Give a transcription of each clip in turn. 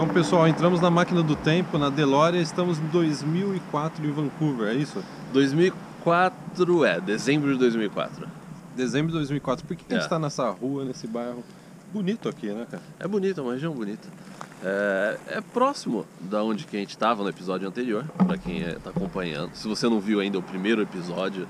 Então, pessoal, entramos na máquina do tempo, na DeLorean, estamos em 2004 em Vancouver, é isso? 2004, dezembro de 2004. Dezembro de 2004. Por que a gente está nessa rua, nesse bairro bonito aqui, né, cara? É bonito, é uma região bonita. É próximo da onde que a gente estava no episódio anterior, para quem está acompanhando. Se você não viu ainda o primeiro episódio,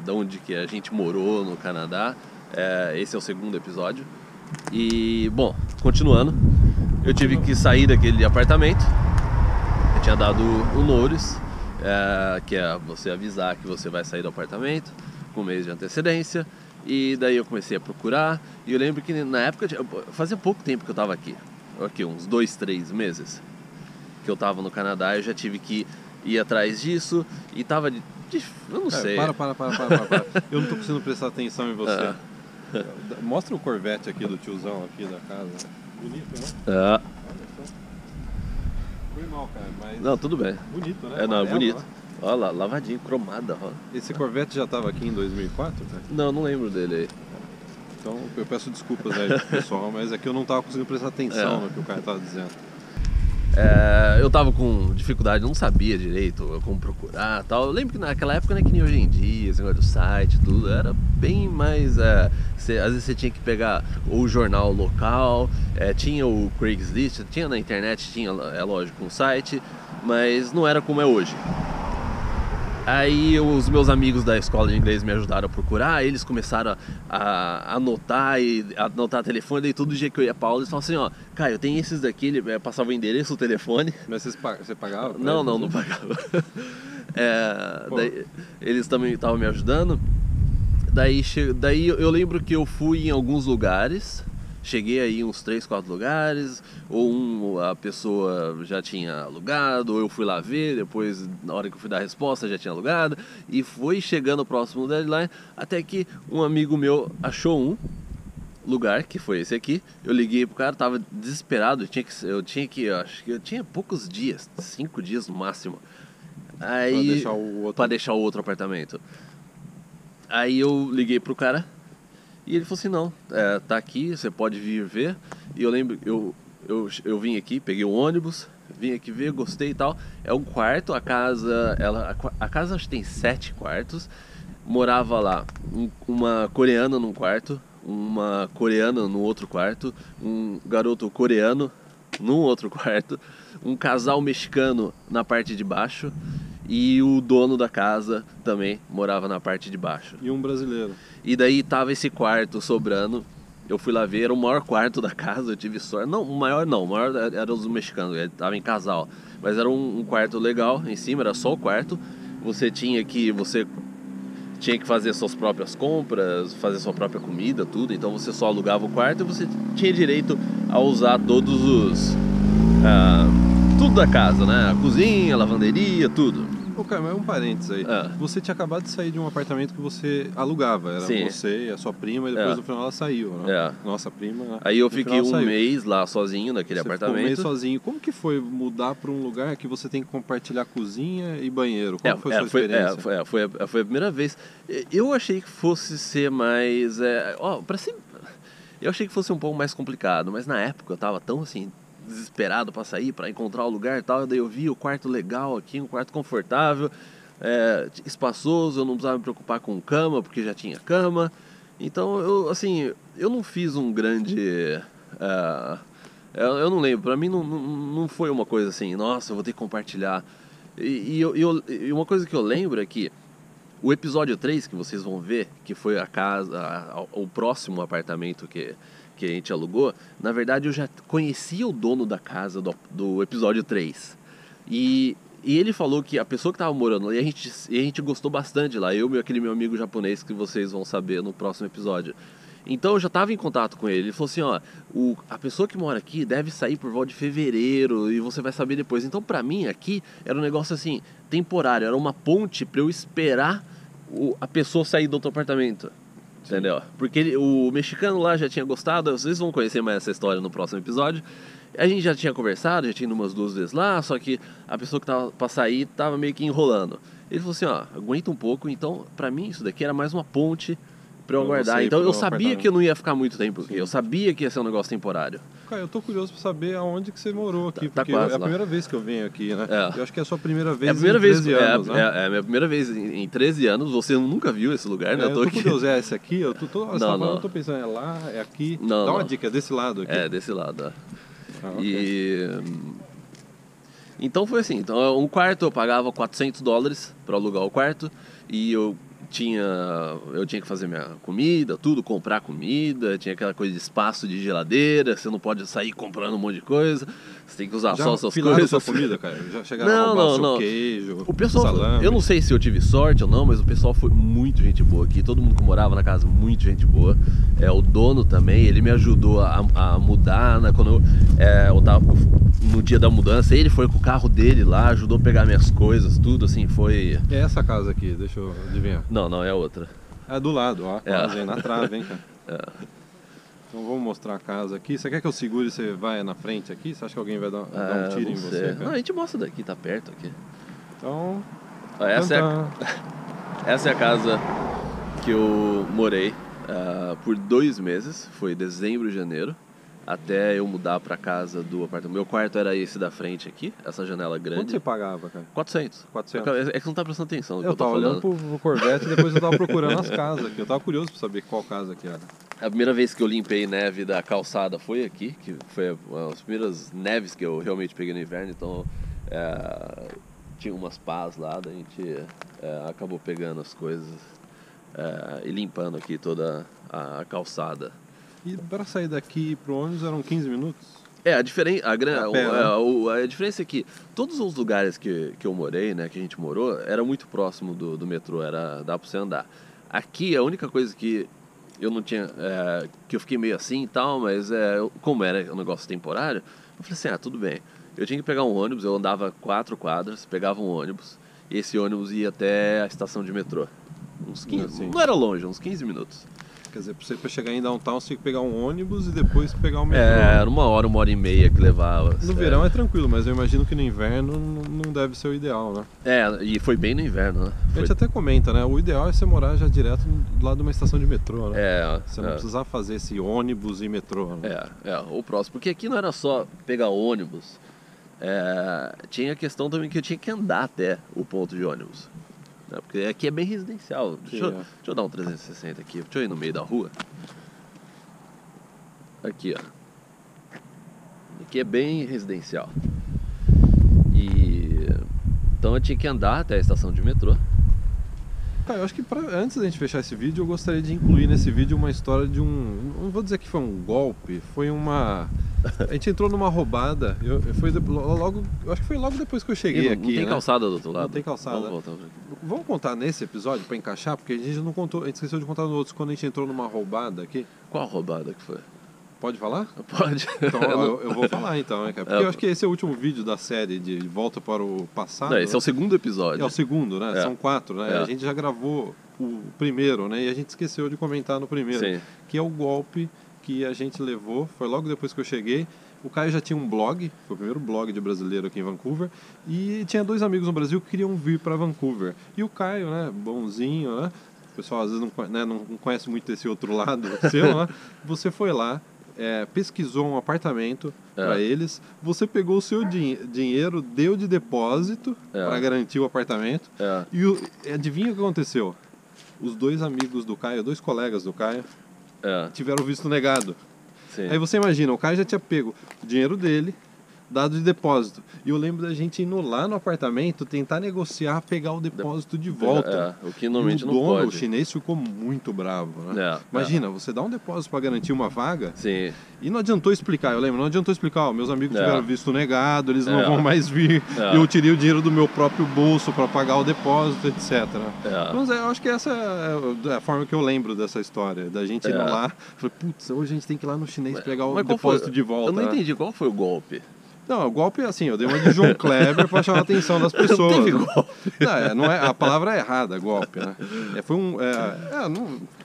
da onde que a gente morou no Canadá, esse é o segundo episódio. E, bom, continuando, eu tive que sair daquele apartamento. Eu tinha dado o notice, que é você avisar que você vai sair do apartamento com um mês de antecedência. E daí eu comecei a procurar. E eu lembro que na época, fazia pouco tempo que eu estava aqui, uns 2, 3 meses que eu estava no Canadá. Eu já tive que ir atrás disso e tava eu não sei. Para. Eu não tô conseguindo prestar atenção em você. Mostra o Corvette aqui do tiozão aqui da casa. Bonito, né? Olha só. Foi mal, cara, mas... Não, tudo bem. Bonito, né? Não, Amarelo, bonito. né? Olha lá, lavadinho, cromada. Ó. Esse Corvette já estava aqui em 2004, cara? Não lembro dele aí. Então eu peço desculpas aí pro pessoal, mas é que eu não tava conseguindo prestar atenção no que o cara tava dizendo. Eu tava com dificuldade, não sabia direito como procurar e tal. Eu lembro que naquela época não é que nem hoje em dia, esse negócio do site, tudo, era bem mais... às vezes você tinha que pegar o jornal local, tinha o Craigslist, tinha na internet, tinha, é lógico, um site, mas não era como é hoje. Aí os meus amigos da escola de inglês me ajudaram a procurar, eles começaram a anotar telefone, daí todo dia que eu ia pra aula eles falavam assim, ó, Caio, tem esses daqui, ele passava o endereço, o telefone. Mas você pagava? Não pagava. Daí, eles também estavam me ajudando. Daí eu lembro que eu fui em alguns lugares. Cheguei aí uns 3, 4 lugares, ou a pessoa já tinha alugado, ou eu fui lá ver, depois na hora que eu fui dar a resposta já tinha alugado, e foi chegando próximo do deadline, até que um amigo meu achou um lugar, que foi esse aqui. Eu liguei pro cara, tava desesperado, acho que eu tinha poucos dias, 5 dias no máximo, aí, pra deixar o outro apartamento. Aí eu liguei pro cara, e ele falou assim, não, tá aqui, você pode vir ver. E eu lembro, eu vim aqui, peguei o ônibus, vim aqui ver, gostei e tal. É um quarto, a casa acho que tem 7 quartos. Morava lá uma coreana num quarto, uma coreana no outro quarto, um garoto coreano num outro quarto, um casal mexicano na parte de baixo. E o dono da casa também morava na parte de baixo. E um brasileiro. E daí tava esse quarto sobrando. Eu fui lá ver, era o maior quarto da casa, eu tive sorte. Não, o maior era os mexicanos, ele tava em casal. Mas era um quarto legal, em cima era só o quarto. Você tinha que fazer suas próprias compras, fazer sua própria comida, tudo. Então você só alugava o quarto e você tinha direito a usar todos os... tudo da casa, né? A cozinha, a lavanderia, tudo. Ô, cara, mas um parênteses aí. Você tinha acabado de sair de um apartamento que você alugava. Era Sim. Você e a sua prima, e depois no final ela saiu, né? Nossa prima. Aí eu fiquei um mês lá sozinho naquele apartamento. Ficou um mês sozinho. Como que foi mudar para um lugar que você tem que compartilhar cozinha e banheiro? Como foi a sua experiência? Foi a primeira vez. Eu achei que fosse ser mais... eu achei que fosse um pouco mais complicado, mas na época eu tava tão assim... desesperado para sair, para encontrar o lugar e tal. Daí eu vi o quarto legal aqui, um quarto confortável, espaçoso, eu não precisava me preocupar com cama, porque já tinha cama. Então, eu não fiz um grande... eu não lembro, para mim não foi uma coisa assim, nossa, eu vou ter que compartilhar. E uma coisa que eu lembro é que o episódio 3 que vocês vão ver, que foi o próximo apartamento que a gente alugou, na verdade eu já conhecia o dono da casa do episódio 3. E ele falou que a pessoa que estava morando lá, e a gente gostou bastante lá, eu e aquele meu amigo japonês que vocês vão saber no próximo episódio. Então eu já estava em contato com ele. Ele falou assim, ó, a pessoa que mora aqui deve sair por volta de fevereiro e você vai saber depois. Então pra mim aqui era um negócio assim, temporário, era uma ponte para eu esperar a pessoa sair do outro apartamento. Entendeu? Porque o mexicano lá já tinha gostado, vocês vão conhecer mais essa história no próximo episódio. A gente já tinha conversado, já tinha ido umas 2 vezes lá, só que a pessoa que tava pra sair tava meio que enrolando. Ele falou assim, ó, aguenta um pouco, então pra mim isso daqui era mais uma ponte pra eu aguardar. Então eu sabia que eu não ia ficar muito tempo aqui, eu sabia que ia ser um negócio temporário. Cara, eu tô curioso pra saber aonde que você morou aqui, Tá porque quase é a lá. primeira vez que eu venho aqui, né? É. Eu acho que é a sua primeira vez É a primeira em vez, 13 anos, né? é a minha primeira vez em 13 anos. Você nunca viu esse lugar, né? Eu tô curioso, é esse aqui? Eu tô pensando, é lá, é aqui? Não, Dá uma não. dica, é desse lado aqui? É, desse lado, é. Ah, ok. Então foi assim, então um quarto eu pagava $400 para alugar o quarto e eu tinha que fazer minha comida, tudo, comprar comida, tinha aquela coisa de espaço de geladeira, você não pode sair comprando um monte de coisa, você tem que usar Já só suas filaram coisas. sua comida, cara? Já chegaram a roubar o seu queijo, O pessoal, salame? eu não sei se eu tive sorte ou não, mas o pessoal foi muito gente boa aqui, todo mundo que morava na casa, muito gente boa. O dono também, ele me ajudou a mudar, né, quando eu tava no dia da mudança, ele foi com o carro dele lá, ajudou a pegar minhas coisas, tudo assim, foi... É essa casa aqui, deixa eu adivinhar. Não é outra. É do lado, ó, quase aí na trave, hein, cara. É. Então vamos mostrar a casa aqui. Você quer que eu segure e você vai na frente aqui? Você acha que alguém vai dar um tiro em você, cara? Não, a gente mostra daqui, tá perto aqui. Então... Essa é a casa que eu morei por 2 meses, foi dezembro e janeiro, até eu mudar pra casa do apartamento. Meu quarto era esse da frente aqui, essa janela grande. Quanto você pagava, cara? 400. 400. É que você não tá prestando atenção no que Eu eu tô tava olhando falando. pro Corvette e depois eu tava procurando as casas aqui. Eu tava curioso pra saber qual casa que era. A primeira vez que eu limpei neve da calçada foi aqui, que foi as primeiras neves que eu realmente peguei no inverno, então tinha umas pás lá, daí a gente acabou pegando as coisas e limpando aqui toda a calçada. E para sair daqui pro ônibus eram 15 minutos? A diferença é que todos os lugares que eu morei, né, que a gente morou, era muito próximo do metrô, dá pra você andar. Aqui a única coisa que eu não tinha, que eu fiquei meio assim e tal, mas como era um negócio temporário, eu falei assim, tudo bem. Eu tinha que pegar um ônibus, eu andava 4 quadras, pegava um ônibus, e esse ônibus ia até a estação de metrô. Uns 15, assim. Não era longe, uns 15 minutos. Quer dizer, pra chegar em downtown você tinha que pegar um ônibus e depois pegar o metrô. Era 1 hora e meia que levava. No verão é tranquilo, mas eu imagino que no inverno não deve ser o ideal, né? E foi bem no inverno, né? A gente até comenta, né? O ideal é você morar já direto do lado de uma estação de metrô, né? Você não precisar fazer esse ônibus e metrô, né? O próximo. Porque aqui não era só pegar ônibus. Tinha a questão também que eu tinha que andar até o ponto de ônibus. Porque aqui é bem residencial. Deixa eu dar um 360 aqui. Deixa eu ir no meio da rua. Aqui, ó. Aqui é bem residencial. Então eu tinha que andar até a estação de metrô. Eu acho que antes da gente fechar esse vídeo, eu gostaria de incluir nesse vídeo uma história de não vou dizer que foi um golpe, foi uma... A gente entrou numa roubada, eu acho que foi logo depois que eu cheguei aqui. Não tem calçada do outro lado? Não tem calçada. Vamos contar nesse episódio pra encaixar, porque a gente não contou, a gente esqueceu de contar nos outros quando a gente entrou numa roubada aqui. Qual roubada que foi? Pode falar? Pode. Então eu vou falar então, né, cara? Porque eu acho que esse é o último vídeo da série de Volta para o Passado. Não, esse é o segundo episódio. É o segundo, né? São 4, né? A gente já gravou o primeiro, né? E a gente esqueceu de comentar no primeiro. Sim. Que é o golpe que a gente levou, foi logo depois que eu cheguei. O Caio já tinha um blog, foi o primeiro blog de brasileiro aqui em Vancouver, e tinha 2 amigos no Brasil que queriam vir para Vancouver. E o Caio, né, bonzinho, né? O pessoal às vezes não conhece muito desse outro lado seu, né? Você foi lá, pesquisou um apartamento para eles, você pegou o seu dinheiro, deu de depósito para garantir o apartamento, e adivinha o que aconteceu? Os 2 amigos do Caio, 2 colegas do Caio, tiveram o visto negado. Sim. Aí você imagina, o Caio já tinha pego o dinheiro dele, dado de depósito. E eu lembro da gente indo lá no apartamento, tentar negociar, pegar o depósito de volta. O que normalmente não pode. O dono, o chinês, ficou muito bravo, né? Imagina, você dá um depósito para garantir uma vaga. Sim. E não adiantou explicar, eu lembro, não adiantou explicar, meus amigos tiveram visto negado, eles não vão mais vir. Eu tirei o dinheiro do meu próprio bolso para pagar o depósito, etc. Então, eu acho que essa é a forma que eu lembro dessa história, da gente ir lá. Falei, putz, hoje a gente tem que ir lá no chinês pegar o depósito de volta. Eu não entendi, qual foi o golpe? Não, o golpe é assim, eu dei uma de João Kleber para chamar a atenção das pessoas. Não teve golpe. Não, a palavra é errada, golpe, né?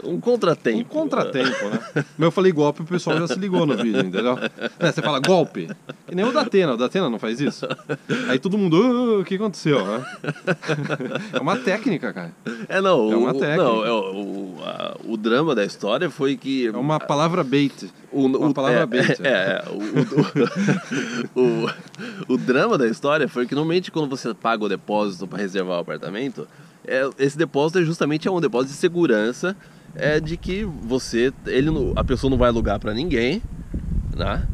Um contratempo. Um contratempo, né? Mas eu falei golpe, o pessoal já se ligou no vídeo, entendeu? Você fala golpe. Que nem o Datena não faz isso? Aí todo mundo, o que aconteceu, né? É uma técnica, cara. É, não. É uma técnica. Não, o drama da história foi que... É uma palavra bait. Uma palavra bait. O drama da história foi que normalmente quando você paga o depósito para reservar o apartamento, esse depósito justamente é um depósito de segurança, de que a pessoa não vai alugar para ninguém, né?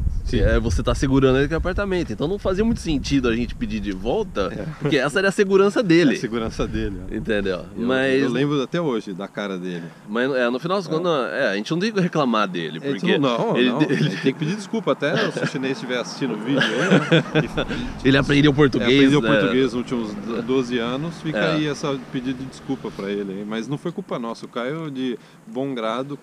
Você está segurando aquele apartamento. Então não fazia muito sentido a gente pedir de volta, porque essa era a segurança dele. É a segurança dele. Entendeu? Eu lembro até hoje da cara dele. Mas no final das contas, a gente não tem que reclamar dele. Porque ele tem que pedir desculpa. Até se o chinês estiver assistindo o vídeo aí, né? Ele aprendeu português. Aprendeu português nos últimos 12 anos. Fica aí essa pedido de desculpa para ele. Hein? Mas não foi culpa nossa. O Caio, de bom grado,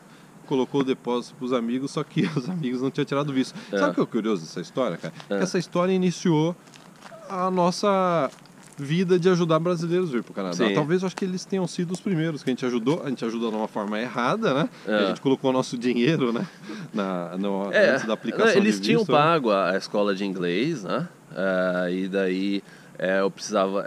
colocou o depósito para os amigos, só que os amigos não tinham tirado o visto. Sabe o que é curioso dessa história, cara? Que essa história iniciou a nossa vida de ajudar brasileiros a vir para o Canadá. Sim. Talvez eu acho que eles tenham sido os primeiros que a gente ajudou de uma forma errada, né? A gente colocou o nosso dinheiro, né? Antes da aplicação eles de visto, tinham pago a escola de inglês, né? E daí eu precisava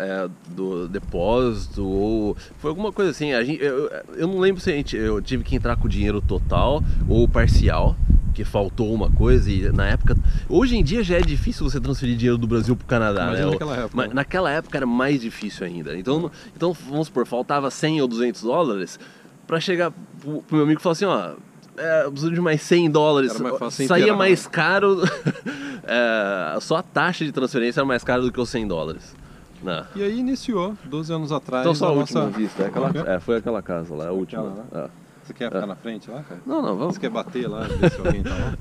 do depósito ou foi alguma coisa assim. Eu não lembro se eu tive que entrar com o dinheiro total ou parcial, que faltou uma coisa. E na época, hoje em dia já é difícil você transferir dinheiro do Brasil para o Canadá, né? Naquela época, mas naquela época era mais difícil ainda. Então vamos supor, faltava 100 ou 200 dólares para chegar pro meu amigo e falar assim, ó, eu preciso de mais 100 dólares. Era mais fácil saía mais caro. Só a taxa de transferência era mais cara do que os 100 dólares. Não. E aí iniciou, 12 anos atrás. Então só a última vista. Foi aquela casa lá, a última. Aquela, né? Você quer ficar na frente lá, cara? Não, vamos. Você quer bater lá, ver se alguém tá lá?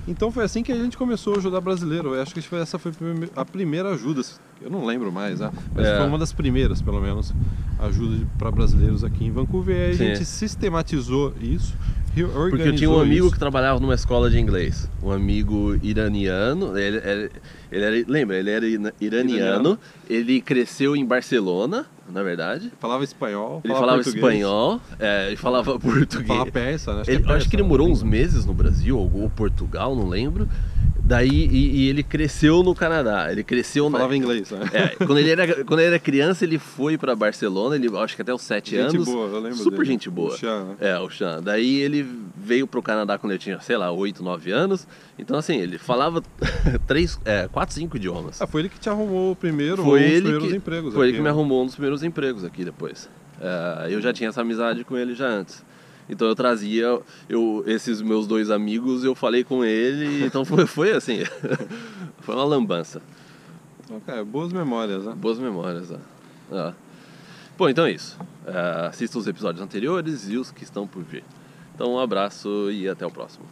Então foi assim que a gente começou a ajudar brasileiro. Eu acho que essa foi a primeira ajuda. Eu não lembro mais, né? Mas foi uma das primeiras, pelo menos, ajuda para brasileiros aqui em Vancouver. E aí a gente sistematizou isso, reorganizou. Porque eu tinha um amigo que trabalhava numa escola de inglês. Um amigo iraniano. Ele era iraniano. Ele cresceu em Barcelona, na verdade. Falava espanhol. Ele falava espanhol, ele falava português. Falava persa, né? Acho que ele morou uns meses no Brasil, ou Portugal, não lembro. Daí, e ele cresceu no Canadá. Ele cresceu falava inglês, né? Quando ele era criança, ele foi pra Barcelona, acho que até os 7 anos. Gente boa, eu lembro super dele. Gente boa. O Sean, né? O Sean. Daí ele veio pro Canadá quando ele tinha, sei lá, 8, 9 anos. Então, assim, ele falava 4, 5 idiomas. Foi ele que te arrumou o primeiro empregos. Foi ele que me arrumou um dos primeiros empregos aqui depois. Eu já tinha essa amizade com ele já antes. Então eu trazia esses meus 2 amigos, eu falei com ele, então foi assim, foi uma lambança. Okay, boas memórias, né? Boas memórias, Bom, então é isso. Assista os episódios anteriores e os que estão por vir. Então um abraço e até o próximo.